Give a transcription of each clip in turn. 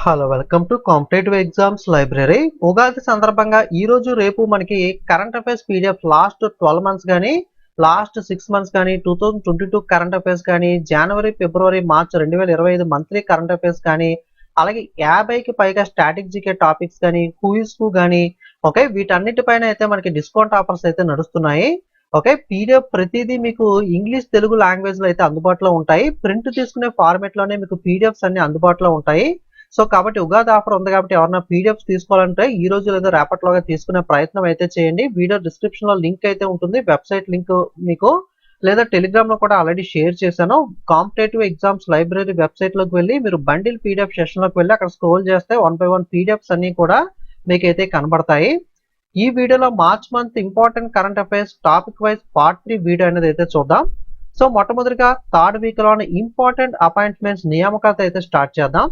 Hello welcome to competitive exams library. Ugadi సందర్భంగా ఈ రోజు రేపు మనకి current affairs PDF last 12 months కానీ లాస్ట్ 6 మంత్స్ కానీ 2022 కరెంట్ అఫైర్స్ కానీ జనవరి ఫిబ్రవరి మార్చ్ 2025 మంత్లీ కరెంట్ అఫైర్స్ కానీ అలాగే 50కి పైగా స్టాటిక్ జీకే టాపిక్స్ కానీ క్విజ్ కానీ ఓకే వీటన్నిటిపైన అయితే మనకి డిస్కౌంట్ ఆఫర్స్ అయితే నడుస్తున్నాయి. ఓకే పీడిఎఫ్ ప్రతిదీ మీకు ఇంగ్లీష్ తెలుగు లాంగ్వేజ్ లో అయితే అందుబాటులో ఉంటాయి. ప్రింట్ తీసుకునే ఫార్మేట్ లోనే మీకు పీడిఎఫ్స్ అన్ని అందుబాటులో ఉంటాయి. సో కాబట్టి ఉగాది ఆఫర్ ఉంది కాబట్టి ఎవరైనా పీడిఎఫ్స్ తీసుకోవాలంటే ఈ రోజు లేదా రేపటిలోగా తీసుకునే ప్రయత్నం అయితే చేయండి. వీడియో డిస్క్రిప్షన్ లో లింక్ అయితే ఉంటుంది, వెబ్సైట్ లింక్ మీకు లేదా టెలిగ్రామ్ లో కూడా ఆల్రెడీ షేర్ చేశాను. కాంపిటేటివ్ ఎగ్జామ్స్ లైబ్రరీ వెబ్సైట్ లోకి వెళ్ళి మీరు బండిల్ పీడిఎఫ్ సెషన్ లోకి వెళ్ళి అక్కడ స్క్రోల్ చేస్తే 1 by 1 పీడిఎఫ్స్ అన్ని కూడా మీకైతే కనబడతాయి. ఈ వీడియోలో March month important current affairs topic wise part 3 video అనేది అయితే చూద్దాం. సో మొట్టమొదటిగా థర్డ్ వీక్ లోని ఇంపార్టెంట్ అపాయింట్మెంట్స్ నియామకాలు అయితే స్టార్ట్ చేద్దాం.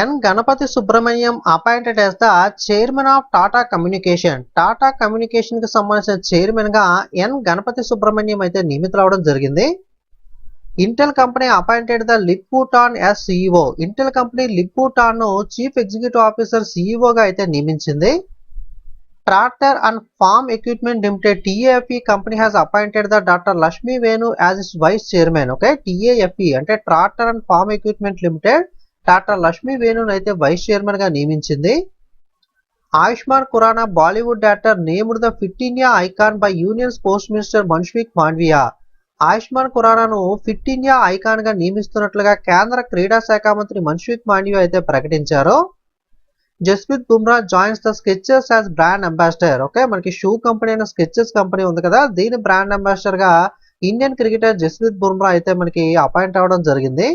N Ganapathi Subramaniam appointed as the chairman of Tata communication. Tata communication కి సంబంధించిన చైర్మన్ గా ఎన్ గణపతి సుబ్రహ్మణ్యం అయితే నియమితులవడం జరిగింది. Intel company appointed the Lip Bu Tan as CEO. Intel company Lip Bu Tan ను చీఫ్ ఎగ్జిక్యూటివ్ ఆఫీసర్ సిఇఓ గా అయితే నియమించింది. Tractor and farm equipment limited TAFE company has appointed the doctor Lakshmi Venu as is vice chairman. Okay TAFE అంటే tractor and farm equipment limited doctor Lakshmi వేణును అయితే vice chairman గా నియమించింది. Ayushmann Khurrana Bollywood actor named the fit India icon by union sports minister Mansukh Mandaviya. Ayushman ఖురానాను fit India icon గా నియమిస్తున్నట్లుగా కేంద్ర క్రీడా శాఖ మంత్రి మన్సుఖ్ మాండవియా అయితే ప్రకటించారు. Jasprit Bumrah joins the sketches as brand ambassador. Okay మనకి షూ కంపెనీ అయిన స్కెచెస్ కంపెనీ ఉంది కదా, దీని బ్రాండ్ అంబాసిడర్ గా ఇండియన్ క్రికెటర్ జస్ప్రీత్ బుమ్రా అయితే మనకి అపాయింట్ అవ్వడం జరిగింది.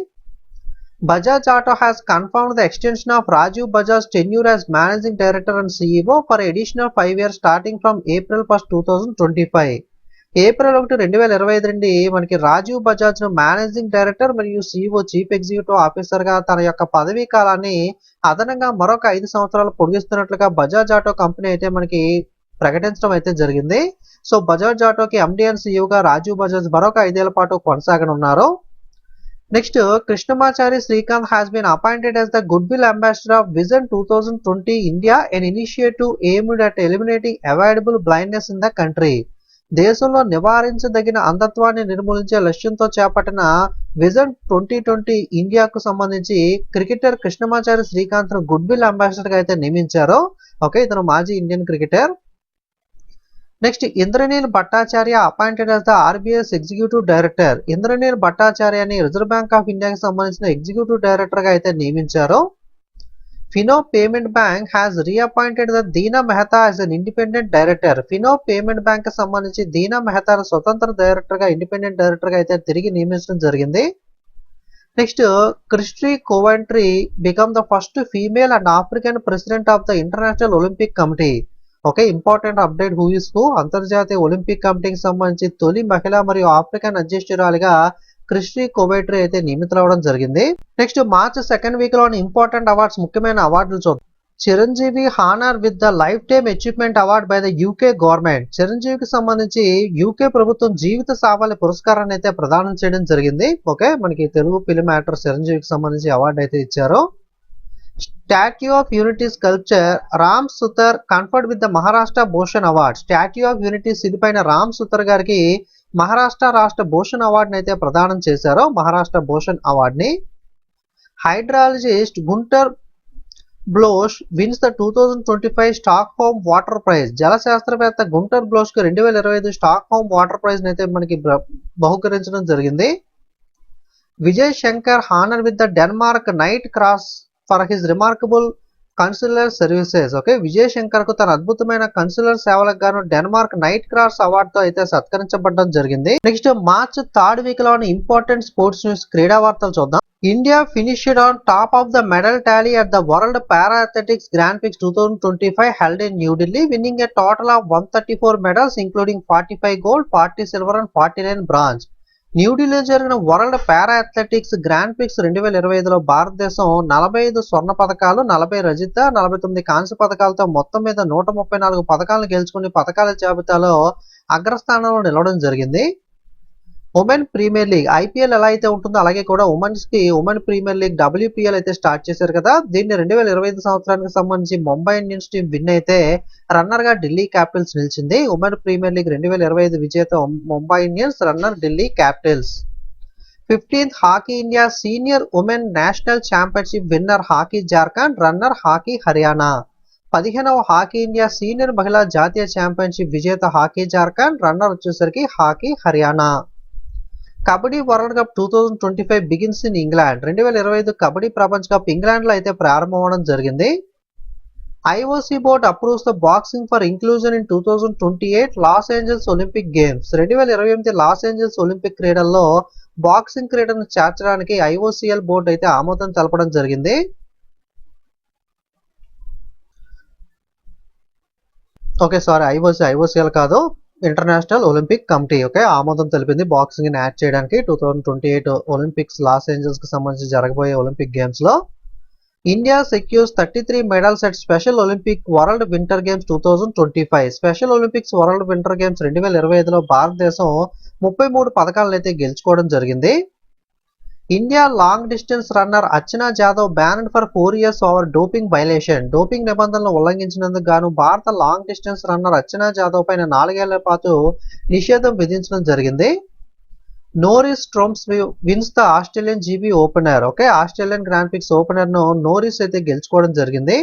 Bajaj Auto has confirmed the extension of Rajiv Bajaj's tenure as Managing Director and CEO for additional 5 years starting from April 1st, 2025. April 1, 2025 నుండి మనకి రాజీవ్ బజాజ్ ను మేనేజింగ్ డైరెక్టర్ మరియు సిఇఓ చీఫ్ ఎగ్జిక్యూటివ్ ఆఫీసర్ గా తన యొక్క పదవీ కాలాన్ని అదనంగా మరొక 5 సంవత్సరాలు పొడిగిస్తున్నట్లుగా బజాజ్ ఆటో కంపెనీ అయితే మనకి ప్రకటించడం అయితే జరిగింది. సో బజాజ్ ఆటోకి ఎండి అండ్ సిఇఓగా రాజీవ్ బజాజ్ మరొక 5 ఏళ్ల పాటు కొనసాగనున్నారు. Next, Krishnamachari Srikanth has been appointed as the Goodwill Ambassador of Vision 2020 India, an initiative aimed at eliminating avoidable blindness in the country. దేశంలో నివారించదగిన అంధత్వాన్ని నిర్మూలించే లక్ష్యంతో చేపట్టిన విజన్ 2020 ఇండియాకు సంబంధించి క్రికెటర్ కృష్ణమాచారి శ్రీకాంత్ ను గుడ్విల్ అంబాసిడర్ గా అయితే నియమించారు. ఓకే ఇతను మాజీ Indian cricketer. Next Indranil Bhattacharya appointed as the RBI's executive director. Indranil భట్టాచార్యని రిజర్వ్ బ్యాంక్ ఆఫ్ ఇండియాకి సంబంధించిన ఎగ్జిక్యూటివ్ డైరెక్టర్ గా అయితే నియమించారు. Fino payment bank has reappointed the Dina Mehta as an independent director. Fino payment bank కి సంబంధించి దీనా మెహతా స్వతంత్ర డైరెక్టర్ గా ఇండిపెండెంట్ డైరెక్టర్ గా అయితే తిరిగి నియమించడం జరిగింది. Next Kirsty Coventry become the first female and African president of the International Olympic Committee. Okay important update who is who. అంతర్జాతీయ ఒలింపిక్ కమిటీకి సంబంధించి తొలి మహిళ మరియు ఆఫ్రికన్ అధ్యక్షురాలిగా క్రిస్టీ కోవెంట్రీ అయితే నియమితులవడం జరిగింది. నెక్స్ట్ మార్చ్ 2nd వీక్ లోని ఇంపార్టెంట్ అవార్డ్స్ ముఖ్యమైన అవార్డులు చూద్దాం. Chiranjeevi honour with the life time achievement award by the UK government. చిరంజీవికి సంబంధించి యూకే ప్రభుత్వం జీవిత సాఫల్య పురస్కారాన్ని అయితే ప్రదానం చేయడం జరిగింది. ఓకే మనకి తెలుగు ఫిల్మ్ యాక్టర్ చిరంజీవికి సంబంధించి అవార్డు అయితే ఇచ్చారు. Statue of unity sculpture Ram Sutar conferred with the Maharashtra Bhushan award. Statue of unity శిల్పైన రామ్ సుతర్ గారికి మహారాష్ట్ర రాష్ట్ర భూషణ్ అవార్డుని అయితే ప్రదానం చేశారు. మహారాష్ట్ర భూషణ్ అవార్డుని. Hydrologist Gunter Bloschl wins the 2025 Stockholm water prize. జల శాస్త్రవేత్త గుంటర్ బ్లోష్ కు 2025 స్టాక్ హోమ్ వాటర్ ప్రైజ్ అయితే మనకి బహుకరించడం జరిగింది. Vijay Shankar honour with the Denmark knight cross for his remarkable consular services. Okay Vijay Shankar కు తన అద్భుతమైన కన్సులర్ సేవలకు గాను డెన్మార్క్ నైట్ క్రాస్ అవార్డు తో అయితే సత్కరించబడడం జరిగింది. నెక్స్ట్ మార్చ్ 3rd వీక్ లోని ఇంపార్టెంట్ స్పోర్ట్స్ న్యూస్ క్రీడా వార్తలు చూద్దాం. India finished on top of the medal Tally at the world para athletics grand prix 2025 held in New Delhi, winning a total of 134 medals including 45 gold, 40 silver and 49 bronze. న్యూఢిల్లీలో జరిగిన world para athletics grand prix 2025లో భారతదేశం 45 స్వర్ణ పథకాలు, 40 రజిత, 49 కాంస్య పథకాలతో మొత్తం మీద 134 పథకాలను గెలుచుకుని పథకాల జాబితాలో అగ్రస్థానంలో నిలవడం జరిగింది. ఉమెన్ ప్రీమియర్ లీగ్ ఐపీఎల్ ఎలా అయితే ఉంటుందో అలాగే కూడా ఉమెన్స్ కి ఉమెన్ ప్రీమియర్ లీగ్ WPL అయితే స్టార్ట్ చేశారు కదా. దీన్ని 2025 సంవత్సరానికి సంబంధించి ముంబై ఇండియన్స్ టీం విన్ అయితే రన్నర్ గా ఢిల్లీ క్యాపిటల్స్ నిలిచింది. ఉమెన్ ప్రీమియర్ లీగ్ 2025 విజేత Mumbai Indians, runner Delhi Capitals. 15th hockey India senior women national championship winner hockey Jharkhand, runner hockey Haryana. 15వ హాకీ ఇండియా సీనియర్ మహిళా జాతీయ ఛాంపియన్షిప్ విజేత హాకీ జార్ఖండ్, రన్నర్ వచ్చేసరికి hockey Haryana. Kabaddi world cup 2025 begins in England. 2025 kabaddi ప్రపంచ cup England లో అయితే ప్రారంభం అవడం జరిగింది. IOC board approves the boxing for inclusion in 2028 Los Angeles Olympic games. 2028 Los Angeles Olympic క్రీడల్లో బాక్సింగ్ క్రీడను చేర్చడానికి ఐఓసీఎల్ బోర్డు అయితే ఆమోదం తెలపడం జరిగింది. ఐఓసీఎల్ కాదు, ఇంటర్నేషనల్ ఒలింపిక్ కమిటీ ఆమోదం తెలిపింది బాక్సింగ్ ని యాడ్ చేయడానికి 2028 ఒలింపిక్స్ లాస్ ఏంజల్స్ కి సంబంధించి జరగబోయే ఒలింపిక్ గేమ్స్ లో. India secures 33 medals at special Olympic world winter games 2025. Special Olympics world winter games 2025లో భారతదేశం 33 పథకాలను అయితే గెలుచుకోవడం జరిగింది. India long distance runner Archana Jadhav banned for 4 years over doping violation. Doping నిబంధనలు ఉల్లంఘించినందుకు గాను భారత long distance runner Archana Jadhav పైన 4 ఏళ్ల పాటు నిషేధం విధించడం జరిగింది. నోరిస్ ట్రోమ్స్ wins the Australian GP opener. Australian grand prix opener ను నోరిస్ అయితే గెలుచుకోవడం జరిగింది.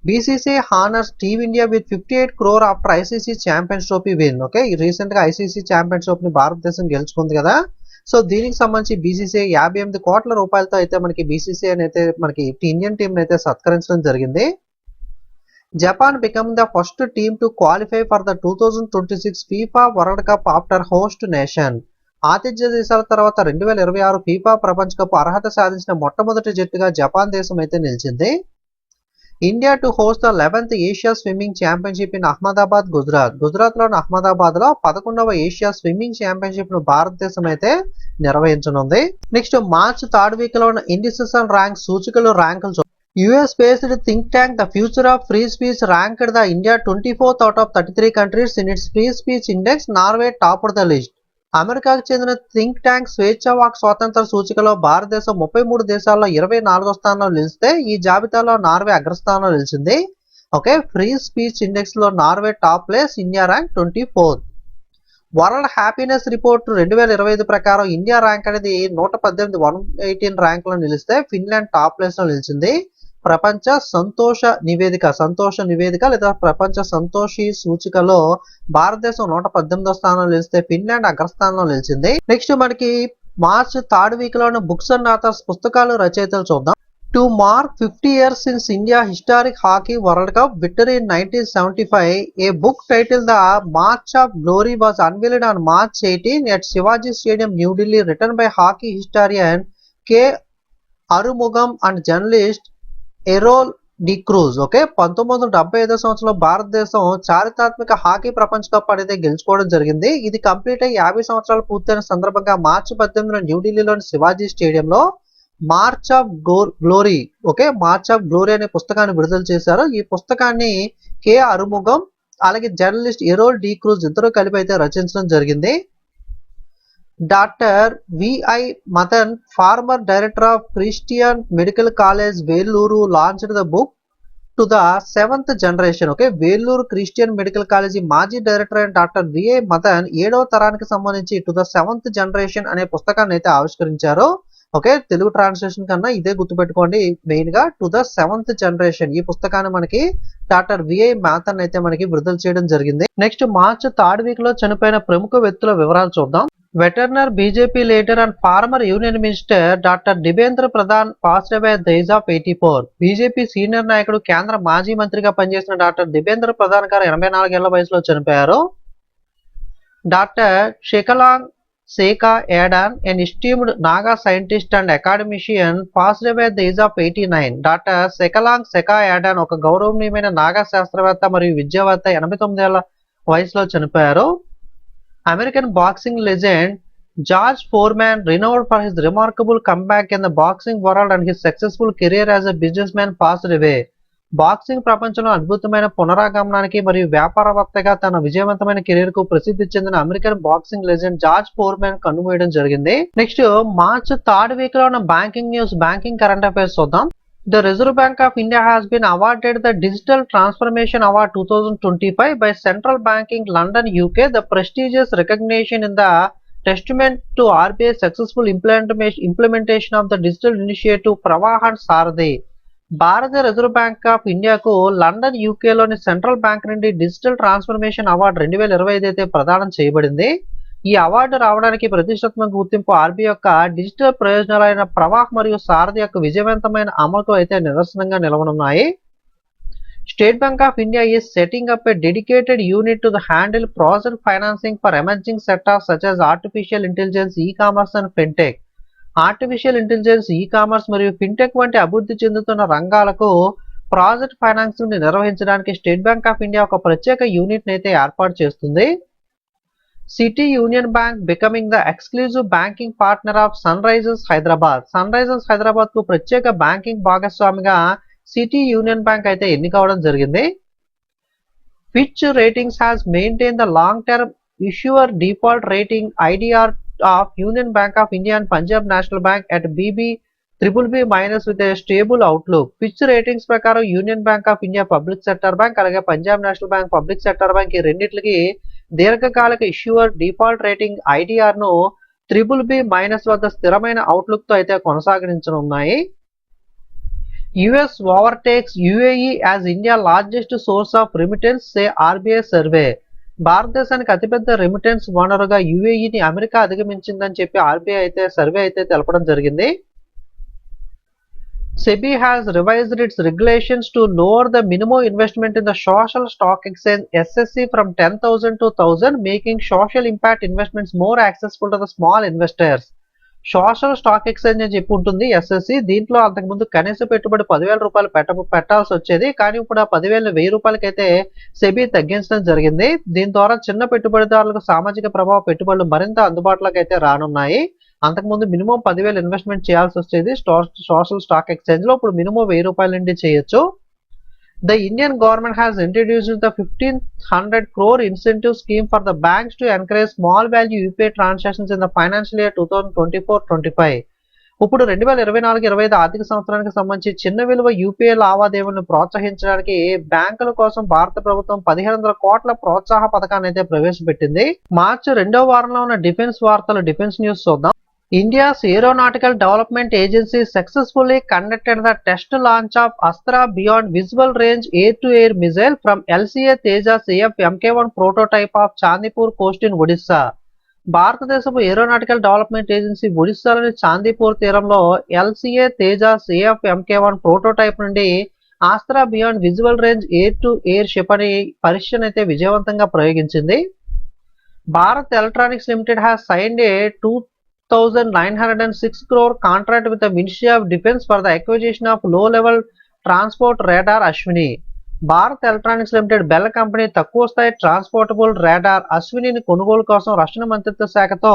BCC honours team India with 58 crore after ICC champions trophy win. Recent గా ఐసీసీ ఛాంపియన్స్ ట్రోఫీ భారతదేశం గెలుచుకుంది కదా. సో దీనికి సంబంధించి బీసీసీ 58 కోట్ల రూపాయలతో అయితే మనకి బీసీసీ అయితే మనకి ఇండియన్ టీం అయితే సత్కరించడం జరిగింది. Japan become the first team to qualify for the 2026 FIFA world cup after host nation. ఆతిథ్య దేశాల తర్వాత 2026 ఫీఫా ప్రపంచ కప్ అర్హత సాధించిన మొట్టమొదటి జట్టుగా జపాన్ దేశం అయితే నిలిచింది. India to host the 11th Asia swimming championship in Ahmedabad, Gujarat. గుజరాత్లోని అహ్మదాబాద్ లో 11వ ఏషియా స్విమ్మింగ్ ఛాంపియన్షిప్ ను భారతదేశం అయితే నిర్వహించనుంది. నెక్స్ట్ మార్చ్ 3rd వీక్ లో ఉన్న ఇండిసిషన్ ర్యాంక్ సూచికలు ర్యాంకులు. US based think tank the future of free speech ranked the India 24th out of 33 countries in it's free speech index. Norway top the list. అమెరికాకు చెందిన think tank స్వేచ్ఛా walk స్వాతంత్ర సూచికలో భారతదేశం 33 దేశాల్లో 24వ స్థానంలో నిలిస్తే ఈ జాబితాలో నార్వే అగ్రస్థానంలో నిలిచింది. ఫ్రీ స్పీచ్ ఇండెక్స్ లో Norway top place, India rank 24th. World happiness report 2025 ప్రకారం ఇండియా ర్యాంక్ అనేది 118 ర్యాంక్ లో నిలిస్తే ఫిన్లాండ్ టాప్ ప్లేస్ లో నిలిచింది. ప్రపంచ సంతోష నివేదిక లేదా ప్రపంచ సంతోషి సూచికలో భారతదేశం 118వ స్థానంలో నిలిస్తే ఫిన్లాండ్ అగ్రస్థానంలో నిలిచింది. నెక్స్ట్ మనకి మార్చ్ 3rd వీక్ లోని బుక్స్ అండ్ ఆథర్స్ పుస్తకాలు రచయితలు చూద్దాం. To mark 50 years since India historic hockey World Cup victory in 1975, a book titled The March of Glory was unveiled on March 18 at Shivaji Stadium, New Delhi, written by hockey historian K. Arumugam and journalist Errol D'Cruz. 1975 సంవత్సరంలో భారతదేశం చారిత్రాత్మక hockey ప్రపంచ cup అనేది గెలుచుకోవడం జరిగింది. ఇది complete అయ్యి 50 సంవత్సరాలు పూర్తయిన సందర్భంగా మార్చి 18 న్యూఢిల్లీలోని శివాజీ స్టేడియంలో మార్చ్ ఆఫ్ గ్లోరీ అనే పుస్తకాన్ని విడుదల చేశారు. ఈ పుస్తకాన్ని కే అరుముగం అలాగే జర్నలిస్ట్ ఎరోల్ డిక్రూజ్ ఇద్దరు కలిపి అయితే రచించడం జరిగింది. Doctor V I Madan, former director of Christian medical college Vellore, launched the book to the 7th generation. Vellore Christian medical college మాజీ డైరెక్టర్ అయిన డాక్టర్ విఐ మదన్ 7వ తరానికి సంబంధించి టు ద 7th జనరేషన్ అనే పుస్తకాన్ని అయితే ఆవిష్కరించారు. తెలుగు ట్రాన్స్లేషన్ కన్నా ఇదే గుర్తుపెట్టుకోండి, మెయిన్ గా టు ద 7th జనరేషన్. ఈ పుస్తకాన్ని మనకి డాక్టర్ విఐ మదన్ అయితే మనకి విడుదల చేయడం జరిగింది. నెక్స్ట్ మార్చ్ 3rd వీక్ లో చనిపోయిన ప్రముఖ వ్యక్తుల వివరాలు చూద్దాం. Veteran BJP leader and former union minister doctor Debendra Pradhan passed away at the age of 84. BJP senior నాయకుడు కేంద్ర మాజీ మంత్రిగా పనిచేసిన డాక్టర్ డిబేంద్ర ప్రధాన్ గారు 84 ఏళ్ల వయసులో చనిపోయారు. Doctor Shekalang Seka Yadan, an esteemed Naga scientist and academician, passed away at the age of 89. Doctor Shekalang Seka Yadan ఒక గౌరవనీయమైన నాగా శాస్త్రవేత్త మరియు విద్యావేత్త 89 ఏళ్ల వయసులో చనిపోయారు. American boxing legend George foreman, renowned for his remarkable comeback in the boxing world and his successful career as a businessman, passed away. Boxing ప్రపంచంలో అద్భుతమైన పునరాగమనానికి మరియు వ్యాపారవేత్తగా తన విజయవంతమైన కెరీర్ కు ప్రసిద్ధి చెందిన American boxing legend George Foreman కన్నుమూయడం జరిగింది. నెక్స్ట్ మార్చ్ థర్డ్ వీక్ లో ఉన్న banking news, banking current affairs చూద్దాం. The Reserve Bank of India has been awarded the Digital Transformation Award 2025 by Central Banking London, UK. The prestigious recognition in the testament to RBI's successful implementation of the digital initiative Pravahan Sarthi. భారత reserve bank of ఇండియాకు London యూకేలోని central bank నుండి digital transformation award 2025 అయితే ప్రదానం చేయబడింది. ఈ award రావడానికి ప్రతిష్టాత్మక గుర్తింపు ఆర్బీఐ యొక్క డిజిటల్ ప్రయోజనాలైన ప్రవాహ్ మరియు సారథి యొక్క విజయవంతమైన అమలుకు అయితే నిదర్శనంగా నిలవనున్నాయి. State Bank of India is setting up a dedicated unit to handle project financing for emerging sectors such as artificial intelligence, e-commerce and fintech. Artificial intelligence, e-commerce మరియు fintech వంటి అభివృద్ధి చెందుతున్న రంగాలకు ప్రాజెక్ట్ ఫైనాన్సింగ్ ని నిర్వహించడానికి state Bank of India ఒక ప్రత్యేక unit అయితే ఏర్పాటు చేస్తుంది. City Union Bank becoming the exclusive banking partner of Sunrisers Hyderabad. Sunrisers Hyderabad కు ప్రత్యేక బ్యాంకింగ్ భాగస్వామిగా సిటీ యూనియన్ బ్యాంక్ అయితే ఎన్నికవడం జరిగింది. Fitch ratings has maintain the long term issuer default rating IDR of union bank of India and Punjab national bank at BBB minus with a stable outlook. Fitch ratings ప్రకారం union bank of India public sector bank అలాగే Punjab national bank public sector bank ఈ రెండింటికి దీర్ఘకాలిక issuer default rating IDR ను BBB- వద్ద స్థిరమైన outlook తో అయితే కొనసాగించనున్నాయి. US overtakes UAE as India largest source of remittance say RBI survey. భారతదేశానికి అతిపెద్ద రెమిటెన్స్ వనరుగా యుఏఈని అమెరికా అధిగమించిందని చెప్పి ఆర్బీఐ అయితే సర్వే అయితే తెలపడం జరిగింది. SEBI has revised its regulations to lower the minimum investment in the social stock exchange SSE from 10,000 to 1,000, making social impact investments more accessible to the small investors. Social stock exchange అని చెప్పి ఉంటుంది SSC. దీంట్లో అంతకుముందు కనీస పెట్టుబడి 10,000 రూపాయలు పెట్టాల్సి వచ్చేది, కానీ ఇప్పుడు ఆ 10,000 1000 రూపాయలకైతే సెబీ తగ్గించడం జరిగింది. దీని ద్వారా చిన్న పెట్టుబడిదారులకు సామాజిక ప్రభావ పెట్టుబడులు మరింత అందుబాటులోకి అయితే రానున్నాయి. అంతకుముందు మినిమం 10,000 ఇన్వెస్ట్మెంట్ చేయాల్సి వచ్చేది సోషల్ స్టాక్ ఎక్స్చేంజ్ లో, ఇప్పుడు మినిమం 1000 రూపాయల నుండి చేయొచ్చు. The Indian government has introduced the 1,500 crore incentive scheme for the banks to encourage small value UPI transactions in the financial year 2024-25. ఇప్పుడు 2024-25 ఆర్థిక సంవత్సరానికి సంబంధించి చిన్న విలువ యూపీఐ లావాదేవీలను ప్రోత్సహించడానికి బ్యాంకుల కోసం భారత ప్రభుత్వం 1,500 కోట్ల ప్రోత్సాహ పథకాన్ని అయితే ప్రవేశపెట్టింది. మార్చి 2వ వారంలో ఉన్న డిఫెన్స్ వార్తలు, డిఫెన్స్ న్యూస్ చూద్దాం. India's Aeronautical Development Agency successfully conducted the test launch of Astra Beyond Visual Range Air-to-Air Missile from LCA Tejas AF Mk1 prototype of Chandipur coast in Odisha. భారతదేశపు ఏరోనాటికల్ డెవలప్మెంట్ ఏజెన్సీ ఒడిశాలోని చాందీపూర్ తీరంలో LCA Tejas AF Mk1 prototype నుండి Astra beyond visual range air-to-air క్షిపణి పరీక్షను అయితే విజయవంతంగా ప్రయోగించింది. Bharat electronics limited has signed a 2,906 crore contract with the Ministry of Defence for the acquisition of low-level transport radar Ashwini. Bharat electronics limited bell company తక్కువ స్థాయి ట్రాన్స్పోర్టబుల్ radar అశ్వినిని కొనుగోలు కోసం రక్షణ మంత్రిత్వ శాఖతో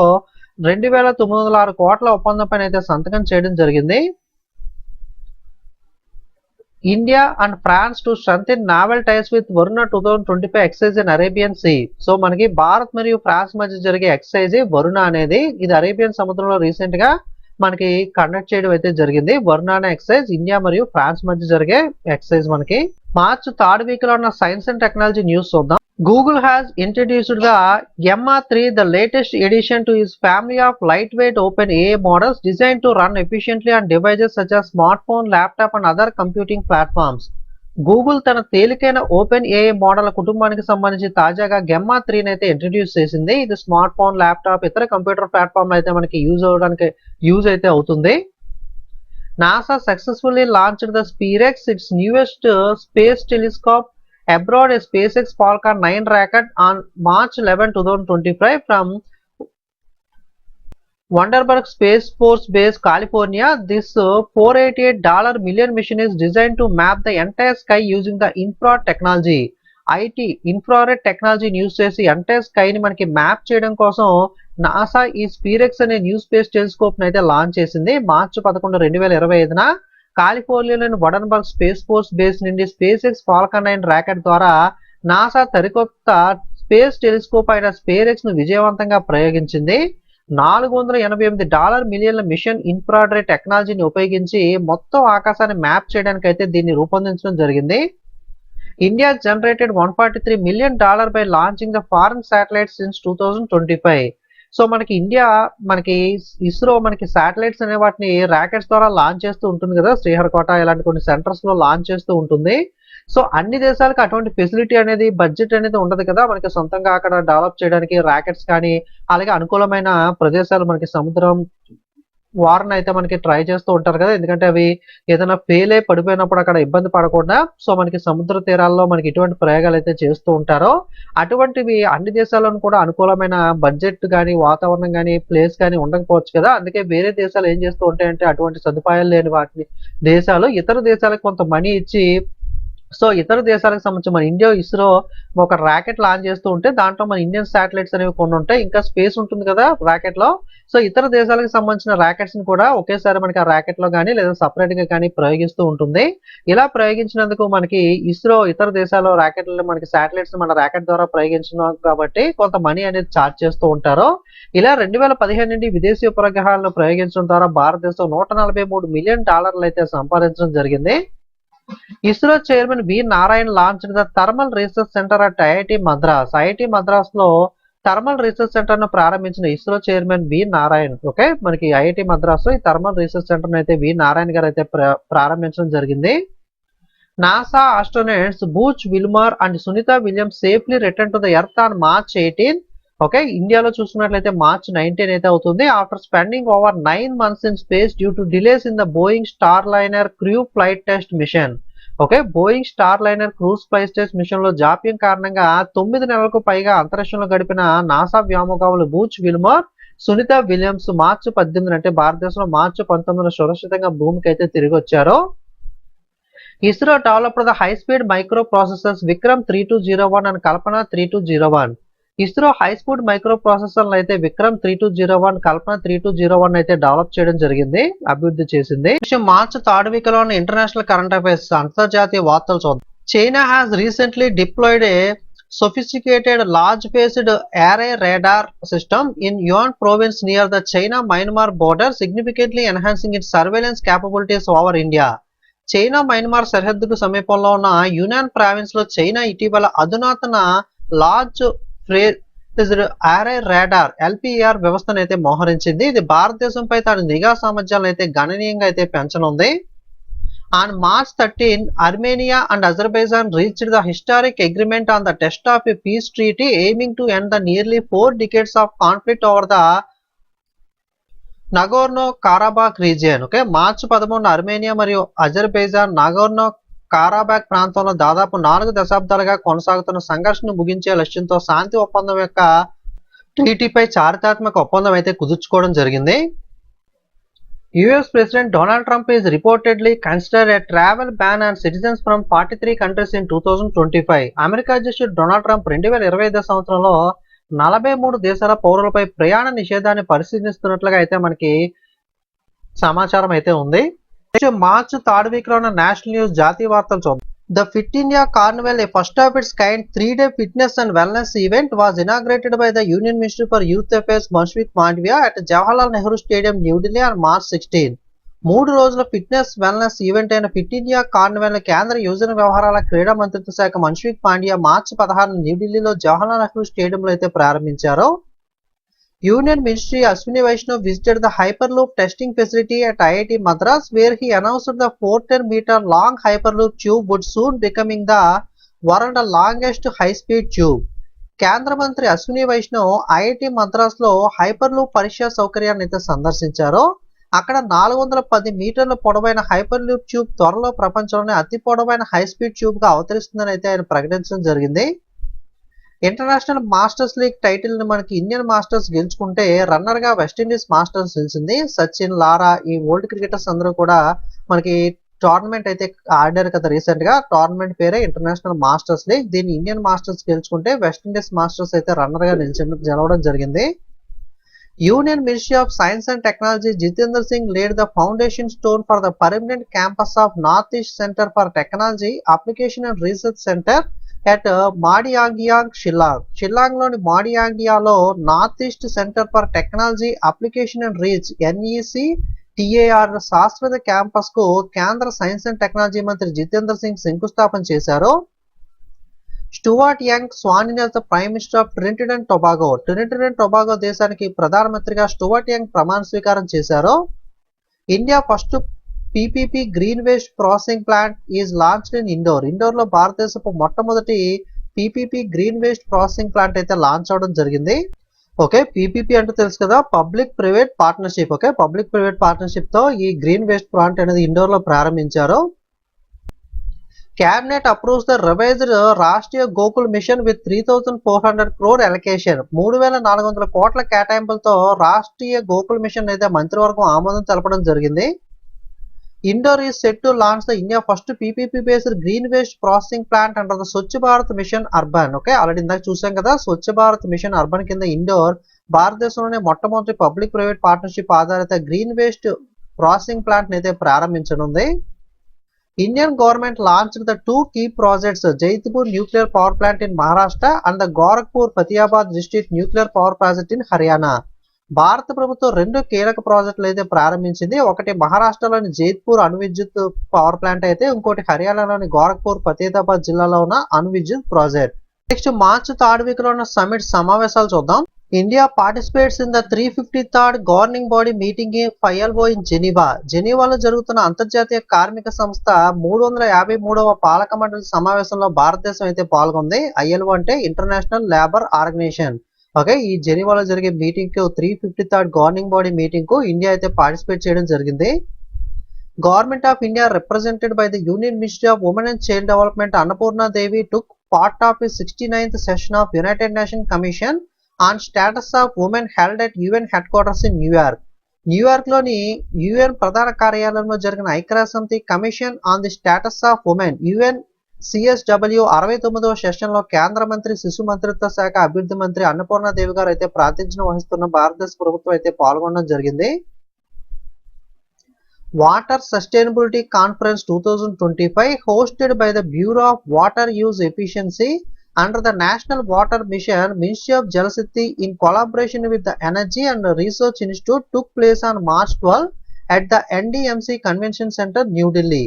2,906 కోట్ల ఒప్పందంపై అయితే సంతకం చేయడం జరిగింది. India and France to strengthen naval ties with Varuna 2025 exercise in Arabian Sea. So మనకి భారత్ మరియు ఫ్రాన్స్ మధ్య జరిగే ఎక్సైజ్ వరుణ అనేది, ఇది అరేబియన్ సముద్రంలో రీసెంట్ గా మనకి కండక్ట్ చేయడం అయితే జరిగింది. వరుణ అనే ఎక్సైజ్ ఇండియా మరియు ఫ్రాన్స్ మధ్య జరిగే ఎక్సైజ్. మనకి మార్చ్ థర్డ్ వీక్ లో ఉన్న సైన్స్ అండ్ టెక్నాలజీ న్యూస్ చూద్దాం. Google has introduced the Gemma 3, the latest addition to its family of lightweight open AI models designed to run efficiently on devices such as smartphone, laptop and other computing platforms. Google తన తేలికైన open AI model కుటుంబానికి సంబంధించి తాజాగా గెమ్మా 3 అయితే introduce చేసింది. ఇది smart phone, laptop, ఇతర computer platform అయితే మనకి యూజ్ అయితే అవుతుంది. NASA successfully launched the SPHEREx, its newest space telescope abroad a SpaceX Falcon 9 rocket on March 11, 2025 from Vandenberg Space Force Base, California. This $488 million mission is designed to map the entire sky using the infrared technology. infrared technology use చేసి entire స్కైని మనకి map చేయడం కోసం NASA ఈ స్పిరెక్స్ అనే new space telescope ని అయితే launch చేసింది మార్చి 11, 2025న. కాలిఫోర్నియాలోని వడన్బర్గ్ space force base నుండి స్పేస్ ఎక్స్ ఫాల్కన్ 9 రాకెట్ ద్వారా నాసా సరికొత్త స్పేస్ టెలిస్కోప్ అయిన స్పేస్ ఎక్స్ ను విజయవంతంగా ప్రయోగించింది. $488 మిలియన్ల మిషన్ ఇన్ఫ్రారెడ్ టెక్నాలజీని ఉపయోగించి మొత్తం ఆకాశాన్ని మ్యాప్ చేయడానికి అయితే దీన్ని రూపొందించడం జరిగింది. India generated $143 million by launching the foreign satellites since 2025. So మనకి ఇండియా ఇస్రో శాటిలైట్స్ అనే వాటిని రాకెట్స్ ద్వారా లాంచ్ చేస్తూ ఉంటుంది కదా, శ్రీహరికోట ఇలాంటి కొన్ని సెంటర్స్ లో లాంచ్ చేస్తూ ఉంటుంది. సో అన్ని దేశాలకు అటువంటి ఫెసిలిటీ అనేది, బడ్జెట్ అనేది ఉండదు కదా మనకి సొంతంగా అక్కడ డెవలప్ చేయడానికి రాకెట్స్ కానీ, అలాగే అనుకూలమైన ప్రదేశాలు మనకి సముద్రం వారని అయితే మనకి ట్రై చేస్తూ ఉంటారు కదా, ఎందుకంటే అవి ఏదైనా ఫెయిల్ అయి పడిపోయినప్పుడు అక్కడ ఇబ్బంది పడకుండా సో మనకి సముద్ర తీరాల్లో మనకి ఇటువంటి ప్రయోగాలు అయితే చేస్తూ ఉంటారో అటువంటివి అన్ని దేశాలను కూడా అనుకూలమైన బడ్జెట్ కానీ, వాతావరణం కానీ, ప్లేస్ కానీ ఉండకపోవచ్చు కదా. అందుకే వేరే దేశాలు ఏం చేస్తూ ఉంటాయంటే అటువంటి సదుపాయాలు లేని వాటిని దేశాలు ఇతర దేశాలకు కొంత మనీ ఇచ్చి సో ఇతర దేశాలకు సంబంధించి మన ఇండియా ఇస్రో ఒక రాకెట్ లాంచ్ చేస్తూ ఉంటే దాంట్లో మన ఇండియన్ శాటిలైట్స్ అనేవి కొన్ని ఉంటాయి, ఇంకా స్పేస్ ఉంటుంది కదా రాకెట్ లో. సో ఇతర దేశాలకు సంబంధించిన రాకెట్స్ ని కూడా ఒకేసారి మనకి ఆ రాకెట్ లో కానీ లేదా సపరేట్ గా కానీ ప్రయోగిస్తూ ఉంటుంది. ఇలా ప్రయోగించినందుకు మనకి ఇస్రో ఇతర దేశాల్లో రాకెట్లను మనకి శాటిలైట్స్ మన రాకెట్ ద్వారా ప్రయోగించినాం కాబట్టి కొంత మనీ అనేది ఛార్జ్ చేస్తూ ఉంటారు. ఇలా 2015 నుండి విదేశీ ఉపగ్రహాలను ప్రయోగించడం ద్వారా భారతదేశం $143 మిలియన్ అయితే సంపాదించడం జరిగింది. ISRO chairman we Narayan launched the thermal research centre at IIT Madras. IIT Madras లో థర్మల్ రీసెర్చ్ సెంటర్ ను ప్రారంభించిన ఇస్రో చైర్మన్ వి నారాయణ్. ఓకే, మనకి ఐఐటి మద్రాస్ లో ఈ థర్మల్ రీసెర్చ్ సెంటర్ అయితే వి నారాయణ్ గారు అయితే ప్రారంభించడం జరిగింది. NASA astronauts Butch Wilmore and Sunita Williams safely return to the earth on March 18. Okay, ఇండియాలో చూసుకున్నట్లయితే March 19 అయితే అవుతుంది. After spending over 9 months in space due to delays in the Boeing Starliner crew flight test mission. Okay, Boeing Starliner crews flight test mission లో జాప్యం కారణంగా 9 నెలలకు పైగా అంతరిక్షంలో గడిపిన నాసా వ్యోమగాములు Butch Wilmore, Sunita Williams March 18 అంటే భారతదేశంలో March 19 సురక్షితంగా భూమికి అయితే తిరిగి వచ్చారు. ISRO developed the high speed micro processors Vikram 3201 and Kalpana 3201. ISRO high speed micro ప్రాసెసర్లు అయితే విక్రమ్ 3201, కల్పన 3201 అయితే డెవలప్ చేయడం జరిగింది, అభివృద్ధి చేసింది. మార్చ్ 3rd వీక్ లో ఇంటర్నేషనల్ కరెంట్ అఫైర్స్ అంతర్జాతీయ వార్తలు చూద్దాం. China has recently deployed a sophisticated large-based array radar system in Yunnan province near the China-Myanmar border, significantly enhancing its surveillance capabilities over India. China Myanmar సరిహద్దుకు సమీపంలో ఉన్న యునాన్ province లో China ఇటీవల అధునాతన large ఫ్రేజ్డ్ ఆరే radar LPR వ్యవస్థను అయితే మోహరించింది. ఇది భారతదేశంపై తన నిఘా సామర్థ్యాలను అయితే గణనీయంగా అయితే పెంచనుంది. On March 13, Armenia and Azerbaijan reached the historic agreement on the text of a peace treaty aiming to end the nearly 4 decades of conflict over the Nagorno-Karabakh region. Okay, March 11 Armenia మరియు Azerbaijan నాగోర్నో కారాబాక్ ప్రాంతంలో దాదాపు 4 దశాబ్దాలుగా కొనసాగుతున్న సంఘర్షణను ముగించే లక్ష్యంతో శాంతి ఒప్పందం యొక్క ట్రీటీపై చారిత్రాత్మక ఒప్పందం అయితే కుదుర్చుకోవడం జరిగింది. US President Donald Trump is reportedly considered a travel ban on citizens from 43 countries in 2025. America అధ్యక్షుడు డొనాల్డ్ ట్రంప్ 2025 సంవత్సరంలో 43 దేశాల పౌరులపై ప్రయాణ నిషేధాన్ని పరిశీలిస్తున్నట్లుగా అయితే మనకి సమాచారం అయితే ఉంది. మార్చ్ 3rd వీక్ లో ఉన్న నేషనల్ న్యూస్ జాతీయ వార్తలు చూద్దాం. The Fit India Carnival, a first of its kind 3-day fitness and wellness event, was inaugurated by the Union Minister for Youth Affairs Manshwik Mandviya at Jawaharlal Nehru Stadium, New Delhi on March 16. 3 రోజుల fitness wellness event అయిన fit India Carnival కేంద్ర యువజన వ్యవహారాల క్రీడా మంత్రిత్వ శాఖ మన్సుఖ్ మాండవియా మార్చి 16 న్యూఢిల్లీలో జవహర్లాల్ నెహ్రూ స్టేడియంలో అయితే ప్రారంభించారు. Union Ministry Ashwini Vaishnaw visited the Hyperloop testing facility at IIT Madras, where he announced the 410-meter long Hyperloop tube would soon becoming the world's longest high-speed tube. కేంద్ర మంత్రి అశ్విని వైష్ణవ్ ఐఐటి మద్రాస్ లో హైపర్లూప్ పరీక్షా సౌకర్యాన్ని అయితే సందర్శించారు. అక్కడ 410 మీటర్ల పొడవైన హైపర్లూప్ ట్యూబ్ త్వరలో ప్రపంచంలోనే అతి పొడవైన హై స్పీడ్ ట్యూబ్ గా అవతరిస్తుందని అయితే ఆయన ప్రకటించడం జరిగింది. ఇంటర్నేషనల్ మాస్టర్స్ లీగ్ టైటిల్ ని మనకి ఇండియన్ మాస్టర్స్ గెలుచుకుంటే రన్నర్ గా వెస్టిండీస్ మాస్టర్స్ నిలిచింది. సచిన్, లారా ఈ ఓల్డ్ క్రికెటర్స్ అందరూ కూడా మనకి టోర్నమెంట్ అయితే ఆడారు కదా రీసెంట్ గా. టోర్నమెంట్ పేరే ఇంటర్నేషనల్ మాస్టర్స్ లీగ్. దీన్ని ఇండియన్ మాస్టర్స్ గెలుచుకుంటే వెస్టిండీస్ మాస్టర్స్ అయితే రన్నర్ గా గెలవడం జరిగింది. Union Ministry of Science and Technology Jitendra Singh laid the foundation stone for the permanent campus of Northeast Center for Technology Application and Research Center at Madiangyang, Shillong. షిల్లాంగ్లోని మాడియాంగియాలో north east centre for technology application and reach NEC-TAR శాశ్వత campus కు కేంద్ర science and technology మంత్రి జితేంద్ర సింగ్ శంకుస్థాపన చేశారు. Stuart Young sworn as the prime minister of Trinidad and Tobago. Trinidad and Tobago దేశానికి ప్రధానమంత్రిగా స్టూవర్ట్ యంగ్ ప్రమాణ స్వీకారం చేశారు. India first PPP green waste processing plant is launched in Indore. ఇండోర్లో భారతదేశపు మొట్టమొదటి PPP green waste processing plant అయితే launch అవడం జరిగింది. ఓకే, PPP అంటే తెలుసు కదా, public private partnership. Okay, public private partnership తో ఈ గ్రీన్ వేస్ట్ ప్లాంట్ అనేది ఇండోర్ లో ప్రారంభించారు. Cabinet approves the revised Rashtriya Gokul Mission with 3,400 crore allocation. 3,400 కోట్ల కేటాయింపులతో రాష్ట్రీయ గోకుల్ మిషన్ అయితే మంత్రివర్గం ఆమోదం తెలపడం జరిగింది. Indore is set to launch the India first PPP based green waste processing plant under the Swachh Bharat Mission Urban. Okay, already ఇందాక చూసాం కదా, స్వచ్ఛ భారత్ మిషన్ అర్బన్ కింద ఇండోర్ భారతదేశంలోనే మొట్టమొదటి పబ్లిక్ ప్రైవేట్ పార్ట్నర్షిప్ ఆధారిత గ్రీన్ వేస్ట్ ప్రాసెసింగ్ ప్లాంట్ అయితే ప్రారంభించనుంది. Indian government launched the two key projects, Jaitpur Nuclear Power Plant in Maharashtra and the Gorakhpur Fatehpur District Nuclear Power Project in Haryana. భారత ప్రభుత్వం రెండు కీలక ప్రాజెక్టులు అయితే ప్రారంభించింది. ఒకటి మహారాష్ట్రలోని జైత్పూర్ అణు విద్యుత్ పవర్ ప్లాంట్ అయితే, ఇంకోటి హర్యానాలోని గోరఖ్పూర్ ఫతేహాబాద్ జిల్లాలో ఉన్న అణు విద్యుత్ project. Next March third week లో ఉన్న సమిట్ సమావేశాలు చూద్దాం. India participates in the 353rd governing body meeting in ILO in Geneva. జెనీవాలో జరుగుతున్న అంతర్జాతీయ కార్మిక సంస్థ 353వ పాలక మండలి సమావేశంలో భారతదేశం అయితే పాల్గొంది. ILO అంటే ఇంటర్నేషనల్ లేబర్ ఆర్గనైజేషన్. ఓకే, ఈ జెనీవాలో జరిగే మీటింగ్ కు 353rd గవర్నింగ్ బాడీ మీటింగ్ కు ఇండియా అయితే పార్టిసిపేట్ చేయడం జరిగింది. Government of India represented by the union ministry of women and child development Annapurna Devi took part of 69th session of United nation commission on status of women held at UN head quarters in New York. New York లోని UN ప్రధాన కార్యాలయంలో జరిగిన ఐక్యరాజ్య సమితి commission on the status of women UNCSW 69వ session లో కేంద్ర మంత్రి శిశు మంత్రిత్వ శాఖ అభివృద్ధి మంత్రి అన్నపూర్ణ దేవి గారు అయితే ప్రాతినిధ్యం వహిస్తున్న భారతదేశ ప్రభుత్వం అయితే పాల్గొనడం జరిగింది. Water sustainability conference 2025 hosted by the Bureau of Water Use Efficiency under the National Water Mission, Ministry of Jal Shakti in collaboration with the Energy and Research Institute took place on March 12 at the NDMC Convention Center, New Delhi.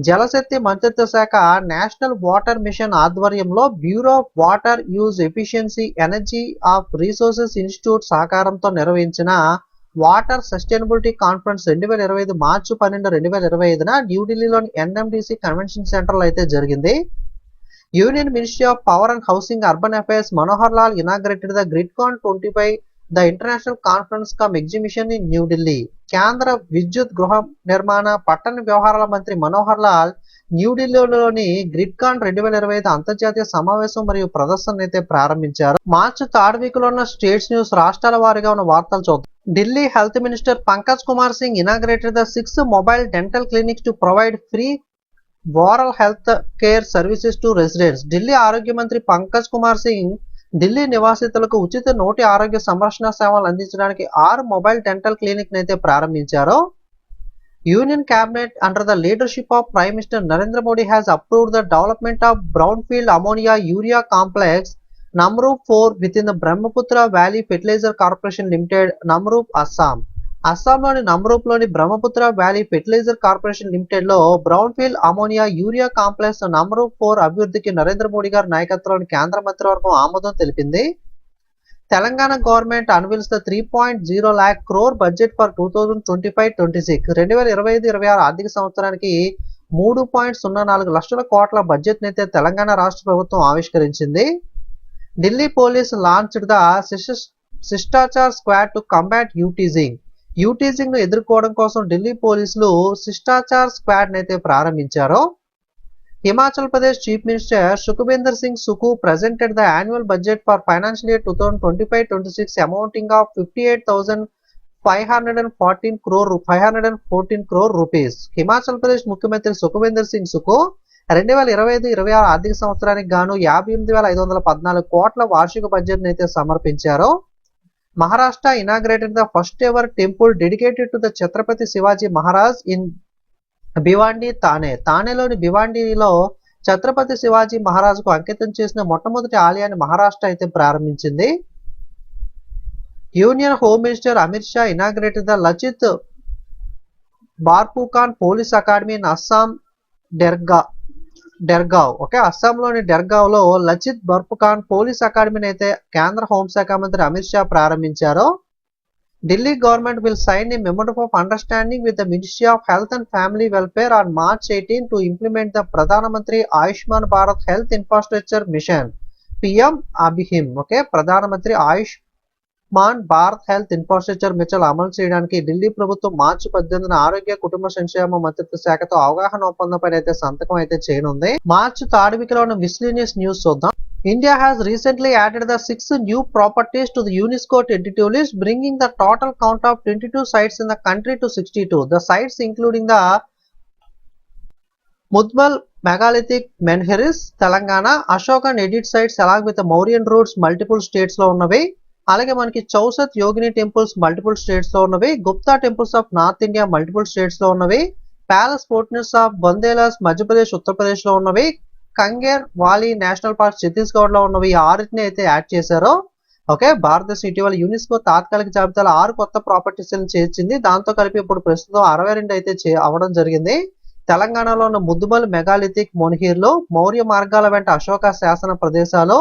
Jal Shakti మంత్రిత్వ శాఖ national water mission ఆధ్వర్యంలో bureau of water use efficiency energy of resources institute సహకారంతో నిర్వహించిన water sustainability conference 2025 మార్చి 12, 2025న న్యూఢిల్లీలోని NMDC convention సెంటర్లో అయితే జరిగింది. Union ministry of power and housing urban affairs Manohar Lal inaugurated the Gridcon 25 the international conference cum exhibition in New Delhi. కేంద్ర విద్యుత్ గృహ నిర్మాణ పట్టణ వ్యవహారాల మంత్రి మనోహర్ లాల్ న్యూఢిల్లీలోని గ్రిడ్కాన్ 2025 అంతర్జాతీయ సమావేశం మరియు ప్రదర్శన అయితే ప్రారంభించారు. మార్చి థర్డ్ వీక్ లో ఉన్న స్టేట్స్ న్యూస్ రాష్ట్రాల వారీగా ఉన్న వార్తలు చూద్దాం. Delhi health minister Pankaj Kumar Singh inaugurated the 6 mobile dental clinics to provide free oral health care services to residents. Delhi ఆరోగ్య మంత్రి పంకజ్ కుమార్ సింగ్ ఢిల్లీ నివాసితులకు ఉచిత నోటి ఆరోగ్య సంరక్షణ సేవలు అందించడానికి 6 మొబైల్ డెంటల్ క్లినిక్ అయితే ప్రారంభించారు. Union cabinet under the leadership of prime minister Narendra Modi has approved the development of brownfield ammonia urea complex Namrup 4 within the Brahmaputra valley fertilizer corporation limited Namrup Assam. అస్సాంలోని నమ్రూప్లోని Brahmaputra valley fertilizer corporation limited లో brownfield ammonia urea complex Namrup 4 అభివృద్ధికి నరేంద్ర మోడీ గారి నాయకత్వంలోని కేంద్ర మంత్రివర్గం ఆమోదం తెలిపింది. Telangana government unveils the 3.0 lakh crore budget for 2025-26. 2025-26 ఆర్థిక సంవత్సరానికి 3.04 లక్షల కోట్ల బడ్జెట్ అయితే తెలంగాణ రాష్ట్ర ప్రభుత్వం ఆవిష్కరించింది. Delhi police launched the Shishtachar squad to combat eve-teasing. యూటీజింగ్ ను ఎదుర్కోవడం కోసం ఢిల్లీ పోలీసులు శిష్టాచార్ స్క్వాడ్ అయితే ప్రారంభించారు. Himachal Pradesh chief minister Sukhvinder Singh Sukhu presented the annual budget for financial year 2025-26 amounting of 58,514 crore rupees. Himachal Pradesh ముఖ్యమంత్రి సుఖ్బీందర్ సింగ్ సుఖు 2025-26 ఆర్థిక సంవత్సరానికి గాను 58,514 కోట్ల వార్షిక బడ్జెట్ అయితే సమర్పించారు. Maharashtra inaugurated the first ever temple dedicated to the Chhatrapati Shivaji Maharaj in Bhiwandi తానేలోని భివాండిలో Chhatrapati Shivaji మహారాజుకు అంకితం చేసిన మొట్టమొదటి ఆలయాన్ని మహారాష్ట్ర అయితే ప్రారంభించింది. Union home minister Amit Shah inaugurated the Lachit Borphukan police academy in Assam Dergaon. Okay, అస్సాంలోని డెర్గావ్లో లచిత్ బర్ఫుకాన్ పోలీస్ అకాడమీని అయితే కేంద్ర హోంశాఖ మంత్రి అమిత్ షా ప్రారంభించారు. Delhi government will sign a memorandum of understanding with the Ministry of Health and Family Welfare on March 18 to implement the Pradhan Mantri Ayushman Bharat Health Infrastructure Mission PM Abhim. Okay, Pradhan Mantri Ayushman Bharat Health Infrastructure Mission అమలు చేయడానికి ఢిల్లీ ప్రభుత్వం మార్చి 18న ఆరోగ్య కుటుంబ సంక్షేమ మంత్రిత్వ శాఖతో అవగాహన ఒప్పందంపై అయితే సంతకం అయితే చేయనుంది. మార్చి థర్డ్ వీక్ లో ఉన్న మిస్లీనియస్ న్యూస్ చూద్దాం. India has recently added the 6 new properties to the UNESCO tentative list, bringing the total count of 22 sites in the country to 62. The sites including the Mudmal megalithic Menhirs, Telangana, Ashokan edit sites along with the Mauryan roads multiple states లో ఉన్నవి. అలాగే మనకి చౌసత్ యోగిని temples multiple states లో ఉన్నవి. Gupta temples of north India multiple states లో ఉన్నవి. Palace ఫోర్ట్నెస్ of బందేలాస్ Madhya Pradesh Uttar Pradesh లో ఉన్నవి. కంగేర్ వాలి నేషనల్ పార్క్ ఛత్తీస్గఢ్ లో ఉన్నవి. ఈ 6ని అయితే యాడ్ చేశారు. ఓకే, భారతదేశం ఇటీవల యునెస్కో తాత్కాలిక జాబితాలో 6 కొత్త ప్రాపర్టీస్ చేర్చింది. దాంతో కలిపి ఇప్పుడు ప్రస్తుతం 62 అయితే అవడం జరిగింది. తెలంగాణలో ఉన్న ముద్దుమల్ మెగాలిథిక్ మొన్హీర్లు, మౌర్య మార్గాల వెంట అశోక శాసన ప్రదేశాలు,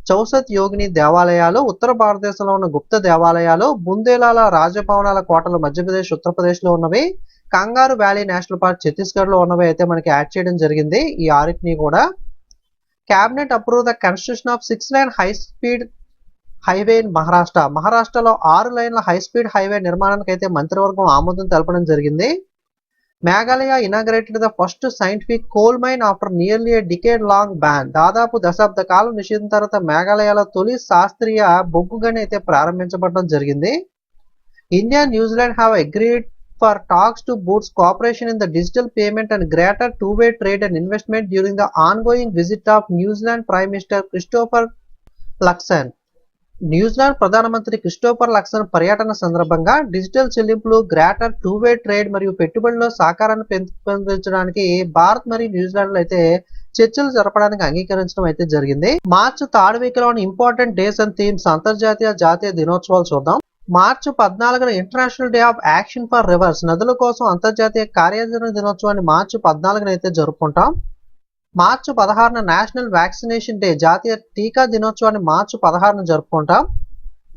చౌసత్ యోగిని దేవాలయాలు, ఉత్తర భారతదేశంలో ఉన్న గుప్త దేవాలయాలు, బుందేలాల రాజభవనాల కోటలు మధ్యప్రదేశ్ ఉత్తరప్రదేశ్ లో ఉన్నవి. కంగారు వ్యాలీ నేషనల్ పార్క్ ఛత్తీస్గఢ్ లో ఉన్నవి అయితే మనకి యాడ్ చేయడం జరిగింది. ఈ 6ని కూడా cabinet approve the construction of 6-lane high speed highway in మహారాష్ట్రలో 6 లైన్ల హై స్పీడ్ హైవే నిర్మాణానికి అయితే మంత్రివర్గం ఆమోదం తెలపడం జరిగింది. Meghalaya inaugurated the first scientific coal mine after nearly a decade long ban. దాదాపు దశాబ్ద కాలం నిషేధం తర్వాత మేఘాలయలో తొలి శాస్త్రీయ బొగ్గు గని అయితే ప్రారంభించబడడం జరిగింది. India New Zealand have agreed for talks to boost cooperation in the digital payment and greater two-way trade and investment during the ongoing visit of New Zealand Prime Minister Christopher Luxon. New Zealand ప్రధానమంత్రి Christopher Luxon పర్యటన సందర్భంగా digital చెల్లింపులు, greater టూ-వే trade మరియు పెట్టుబడుల సహకారాన్ని పెంపొందించడానికి భారత్ మరియు New Zealand లో అయితే చర్చలు జరపడానికి అంగీకరించడం అయితే జరిగింది. మార్చి థర్డ్ వీక్ లో ఇంపార్టెంట్ డేస్ అండ్ థీమ్స్ అంతర్జాతీయ జాతీయ దినోత్సవాలు చూద్దాం. మార్చి 14న international day of action for rivers, నదుల కోసం అంతర్జాతీయ కార్యాచరణ దినోత్సవాన్ని మార్చి 14న అయితే జరుపుకుంటాం. మార్చి 16న నేషనల్ వ్యాక్సినేషన్ డే, జాతీయ టీకా దినోత్సవాన్ని మార్చి 16న జరుపుకుంటాం.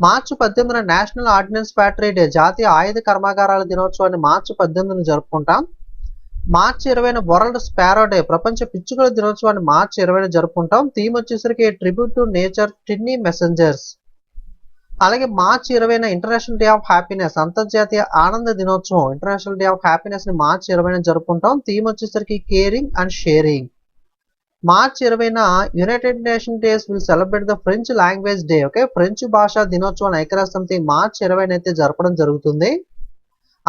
మార్చి 18న నేషనల్ ఆర్డినెన్స్ ఫ్యాక్టరీ డే, జాతీయ ఆయుధ కర్మాగారాల దినోత్సవాన్ని మార్చి 18న జరుపుకుంటాం. మార్చి 20న వరల్డ్ స్పారో డే, ప్రపంచ పిచ్చుకల దినోత్సవాన్ని మార్చి 20న జరుపుకుంటాం. థీమ్ వచ్చేసరికి tribute to nature tiny messengers. అలాగే మార్చి 20న ఇంటర్నేషనల్ డే ఆఫ్ హ్యాపీనెస్, అంతర్జాతీయ ఆనంద దినోత్సవం ఇంటర్నేషనల్ డే ఆఫ్ హ్యాపీనెస్ ని మార్చి 20న జరుపుకుంటాం. థీమ్ వచ్చేసరికి కేరింగ్ అండ్ షేరింగ్. మార్చి 20న United Nation days will celebrate the French language day. Okay, French భాషా దినోత్సవం ఐక్యరాజ్య సమితి మార్చి 20న అయితే జరపడం జరుగుతుంది.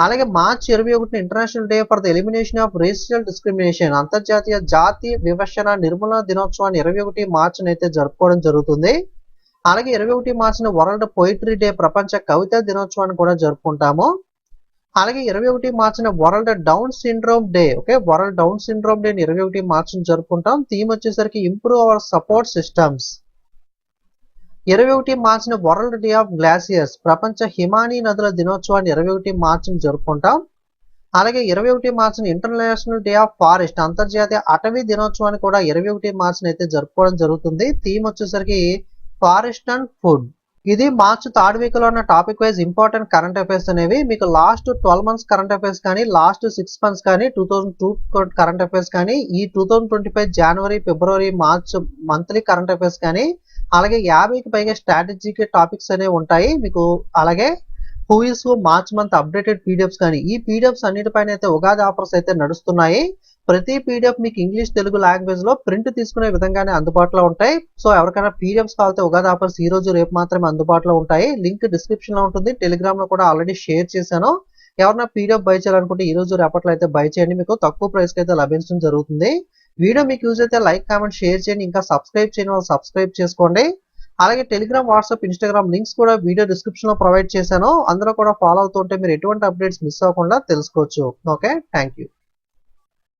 అలాగే మార్చి 21న international day for the elimination of racial discrimination, అంతర్జాతీయ జాతి వివక్షణ నిర్మూలన దినోత్సవాన్ని 21 మార్చిన అయితే జరుపుకోవడం జరుగుతుంది. అలాగే 21 మార్చిన వరల్డ్ పోయిటరీ డే, ప్రపంచ కవితా దినోత్సవాన్ని కూడా జరుపుకుంటాము. అలాగే 21 మార్చిన world down syndrome day. Okay, world down syndrome day 21 మార్చిని జరుపుకుంటాం. థీమ్ వచ్చేసరికి ఇంప్రూవ్ అవర్ సపోర్ట్ సిస్టమ్స్. 21 మార్చిన వరల్డ్ డే ఆఫ్ గ్లాసియర్స్, ప్రపంచ హిమానీ నదుల దినోత్సవాన్ని 21 మార్చిని జరుపుకుంటాం. అలాగే 21 మార్చిన ఇంటర్నేషనల్ డే ఆఫ్ ఫారెస్ట్, అంతర్జాతీయ అటవీ దినోత్సవాన్ని కూడా 21 మార్చిని అయితే జరుపుకోవడం జరుగుతుంది. థీమ్ వచ్చేసరికి ఫారెస్ట్ అండ్ ఫుడ్. ఇది మార్చి థర్డ్ వీక్ లో ఉన్న topic wise important current affairs అనేవి. మీకు లాస్ట్ 12 months కరెంట్ అఫైర్స్ కానీ, లాస్ట్ 6 months కానీ, 2002 కరెంట్ అఫైర్స్ కానీ, ఈ 2025 జనవరి ఫిబ్రవరి మార్చ్ మంత్లీ కరెంట్ అఫైర్స్ కానీ, అలాగే 50కి పైగా స్ట్రాటజిక్ టాపిక్స్ అనేవి ఉంటాయి మీకు. అలాగే who is who March month updated PDFs కానీ, ఈ పీడిఎఫ్స్ అన్నిటిపైన అయితే ఉగాది ఆఫర్స్ అయితే నడుస్తున్నాయి. ప్రతి పీడిఎఫ్ మీకు ఇంగ్లీష్ తెలుగు లాంగ్వేజ్ లో ప్రింట్ తీసుకునే విధంగానే అందుబాటులో ఉంటాయి. సో ఎవరికైనా పీడిఎఫ్స్ కావాలంటే ఉగాది ఆఫర్స్ ఈ రోజు రేపు మాత్రమే అందుబాటులో ఉంటాయి. లింక్ డిస్క్రిప్షన్ లో ఉంటుంది. టెలిగ్రామ్ లో కూడా ఆల్రెడీ షేర్ చేశాను. ఎవరైనా పీడిఎఫ్ బై చేయాలనుకుంటే ఈ రోజు రేపట్లో అయితే బై చేయండి, మీకు తక్కువ ప్రైస్ కి అయితే లభించడం జరుగుతుంది. వీడియో మీకు యూజ్ అయితే లైక్ కామెంట్ షేర్ చేయండి. ఇంకా సబ్స్క్రైబ్ చేయని వాళ్ళు సబ్స్క్రైబ్ చేసుకోండి. అలాగే టెలిగ్రామ్, వాట్సాప్, ఇన్స్టాగ్రామ్ లింక్స్ కూడా వీడియో డిస్క్రిప్షన్ లో ప్రొవైడ్ చేశాను. అందులో కూడా ఫాలో అవుతుంటే మీరు ఎటువంటి అప్డేట్స్ మిస్ అవ్వకుండా తెలుసుకోవచ్చు. Okay, thank you.